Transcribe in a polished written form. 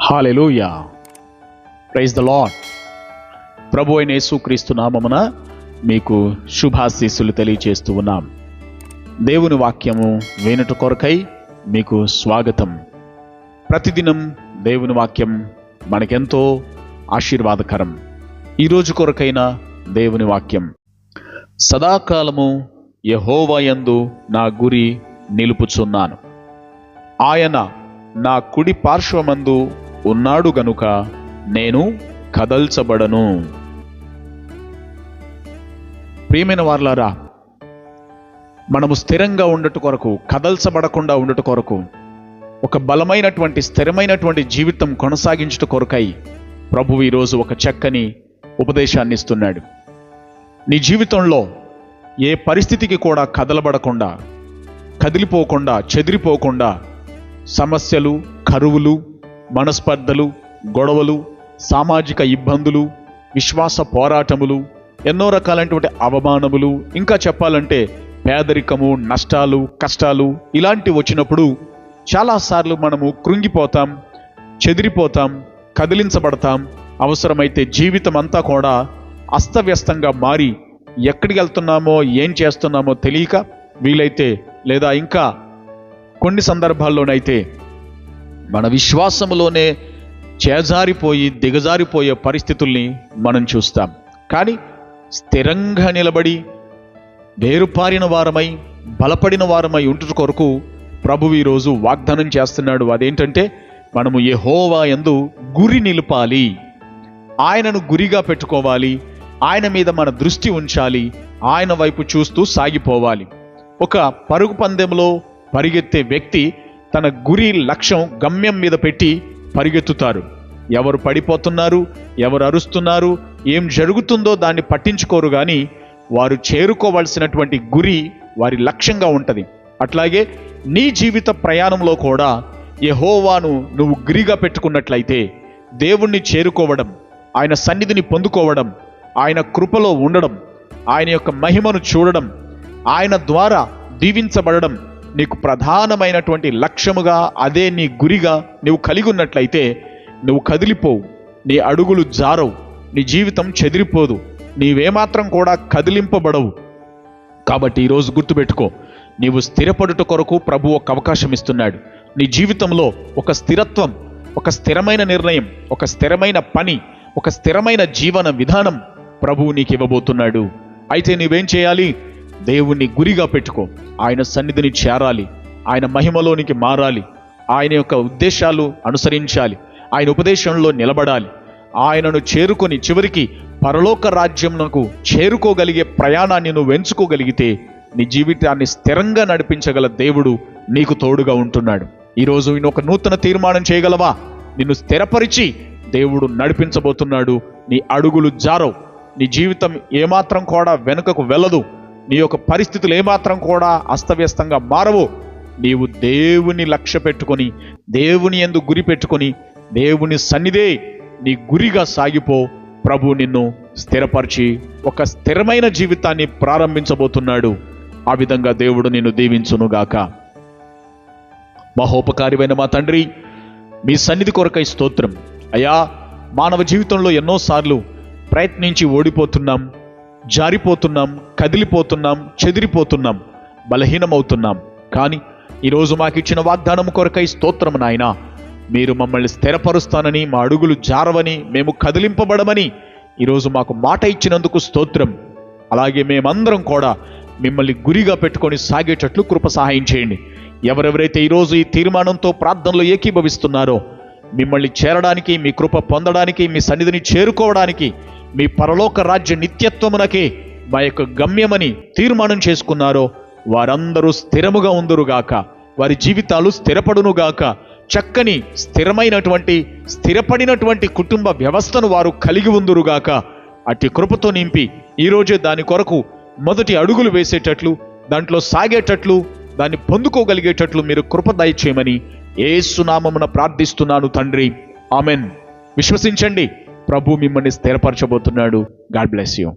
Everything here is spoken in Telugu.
Hallelujah, praise the Lord. ప్రభు అయిన యేసుక్రీస్తు నామమున మీకు శుభాశీస్సులు తెలియజేస్తూ ఉన్నాం. దేవుని వాక్యము వినుట కొరకై మీకు స్వాగతం. ప్రతిదినం దేవుని వాక్యం మనకెంతో ఆశీర్వాదకరం. ఈరోజు కొరకైన దేవుని వాక్యం, సదాకాలము యెహోవా యందు నా గురి నిలుపుచున్నాను. ఆయన నా కుడి పార్శ్వమందు ఉన్నాడు గనుక నేను కదల్చబడను. ప్రియమైన వారలారా, మనము స్థిరంగా ఉండట కొరకు, కదల్చబడకుండా ఉండట కొరకు, ఒక బలమైనటువంటి స్థిరమైనటువంటి జీవితం కొనసాగించుట కొరకై ప్రభువు ఈరోజు ఒక చక్కని ఉపదేశాన్ని ఇస్తున్నాడు. నీ జీవితంలో ఏ పరిస్థితికి కూడా కదలబడకుండా, కదిలిపోకుండా, చెదిరిపోకుండా సమస్యలు, కరువులు, మనస్పర్ధలు, గొడవలు, సామాజిక ఇబ్బందులు, విశ్వాస పోరాటములు, ఎన్నో రకాలైనటువంటి అవమానములు, ఇంకా చెప్పాలంటే పేదరికము, నష్టాలు, కష్టాలు ఇలాంటివి వచ్చినప్పుడు చాలాసార్లు మనము కృంగిపోతాం, చెదిరిపోతాం, కదిలించబడతాం. అవసరమైతే జీవితం అంతా కూడా అస్తవ్యస్తంగా మారి ఎక్కడికి వెళ్తున్నామో, ఏం చేస్తున్నామో తెలియక, వీలైతే లేదా ఇంకా కొన్ని సందర్భాల్లోనైతే మన విశ్వాసములోనే చేజారిపోయి దిగజారిపోయే పరిస్థితుల్ని మనం చూస్తాం. కానీ స్థిరంగా నిలబడి వేరుపారిన వారమై, బలపడిన వారమై ఉంటుట కొరకు ప్రభువు ఈరోజు వాగ్దానం చేస్తున్నాడు. అదేంటంటే, మనము యెహోవా యందు గురి నిలపాలి, ఆయనను గురిగా పెట్టుకోవాలి, ఆయన మీద మన దృష్టి ఉంచాలి, ఆయన వైపు చూస్తూ సాగిపోవాలి. ఒక పరుగు పందెంలో పరిగెత్తే వ్యక్తి తన గురి, లక్ష్యం, గమ్యం మీద పెట్టి పరిగెత్తుతారు. ఎవరు పడిపోతున్నారు, ఎవరు అరుస్తున్నారు, ఏం జరుగుతుందో దాన్ని పట్టించుకోరు, కానీ వారు చేరుకోవాల్సినటువంటి గురి వారి లక్ష్యంగా ఉంటుంది. అట్లాగే నీ జీవిత ప్రయాణంలో కూడా యెహోవాను నువ్వు గురిగా పెట్టుకున్నట్లయితే దేవుణ్ణి చేరుకోవడం, ఆయన సన్నిధిని పొందుకోవడం, ఆయన కృపలో ఉండడం, ఆయన యొక్క మహిమను చూడడం, ఆయన ద్వారా దీవించబడడం నీకు ప్రధానమైనటువంటి లక్ష్యముగా, అదే నీ గురిగా నువ్వు కలిగి ఉన్నట్లయితే నువ్వు కదిలిపోవు, నీ అడుగులు జారవు, నీ జీవితం చెదిరిపోదు, నీవేమాత్రం కూడా కదిలింపబడవు. కాబట్టి ఈరోజు గుర్తుపెట్టుకో, నీవు స్థిరపడుట కొరకు ప్రభు ఒక అవకాశం ఇస్తున్నాడు. నీ జీవితంలో ఒక స్థిరత్వం, ఒక స్థిరమైన నిర్ణయం, ఒక స్థిరమైన పని, ఒక స్థిరమైన జీవన విధానం ప్రభువు నీకు ఇవ్వబోతున్నాడు. అయితే నీవేం చేయాలి? దేవుణ్ణి గురిగా పెట్టుకో, ఆయన సన్నిధిని చేరాలి, ఆయన మహిమలోనికి మారాలి, ఆయన యొక్క ఉద్దేశాలు అనుసరించాలి, ఆయన ఉపదేశంలో నిలబడాలి, ఆయనను చేరుకొని చివరికి పరలోక రాజ్యంకు చేరుకోగలిగే ప్రయాణాన్ని నువ్వు ఎంచుకోగలిగితే నీ జీవితాన్ని స్థిరంగా నడిపించగల దేవుడు నీకు తోడుగా ఉంటున్నాడు. ఈరోజు నేను ఒక నూతన తీర్మానం చేయగలవా? నిన్ను స్థిరపరిచి దేవుడు నడిపించబోతున్నాడు. నీ అడుగులు జారవు, నీ జీవితం ఏమాత్రం కూడా వెనుకకు వెళ్ళదు, నీ యొక్క పరిస్థితులు ఏమాత్రం కూడా అస్తవ్యస్తంగా మారవు. నీవు దేవుని లక్ష్య పెట్టుకొని, దేవుని యందు గురి పెట్టుకొని, దేవుని సన్నిధే నీ గురిగా సాగిపో. ప్రభు నిన్ను స్థిరపరిచి ఒక స్థిరమైన జీవితాన్ని ప్రారంభించబోతున్నాడు. ఆ విధంగా దేవుడు నిన్ను దీవించునుగాక. మహోపకారివైన మా తండ్రి, మీ సన్నిధి కొరకై స్తోత్రం. అయ్యా, మానవ జీవితంలో ఎన్నోసార్లు ప్రయత్నించి ఓడిపోతున్నాం, జారిపోతున్నాం, కదిలిపోతున్నాం, చెదిరిపోతున్నాం, బలహీనమవుతున్నాం. కానీ ఈరోజు మాకిచ్చిన వాగ్దానం కొరకై స్తోత్రం నాయనా. మీరు మమ్మల్ని స్థిరపరుస్తానని, మా అడుగులు జారవని, మేము కదిలింపబడమని ఈరోజు మాకు మాట ఇచ్చినందుకు స్తోత్రం. అలాగే మేమందరం కూడా మిమ్మల్ని గురిగా పెట్టుకొని సాగేటట్లు కృప సహాయం చేయండి. ఎవరెవరైతే ఈరోజు ఈ తీర్మానంతో ప్రార్థనలో ఏకీభవిస్తున్నారో, మిమ్మల్ని చేరడానికి, మీ కృప పొందడానికి, మీ సన్నిధిని చేరుకోవడానికి, మీ పరలోక రాజ్య నిత్యత్వమునకే మా యొక్క గమ్యమని తీర్మానం చేసుకున్నారో వారందరూ స్థిరముగా ఉందురుగాక, వారి జీవితాలు స్థిరపడునుగాక, చక్కని స్థిరపడినటువంటి కుటుంబ వ్యవస్థను వారు కలిగి ఉందురుగాక. అట్టి కృపతో నింపి ఈరోజే దాని కొరకు మొదటి అడుగులు వేసేటట్లు, దాంట్లో సాగేటట్లు, దాన్ని పొందుకోగలిగేటట్లు మీరు కృప దయచేయమని యేసు నామమున ప్రార్థిస్తున్నాను తండ్రి. ఆమెన్. విశ్వసించండి, ప్రభు మిమ్మల్ని స్థిరపరచబోతున్నాడు. God bless you.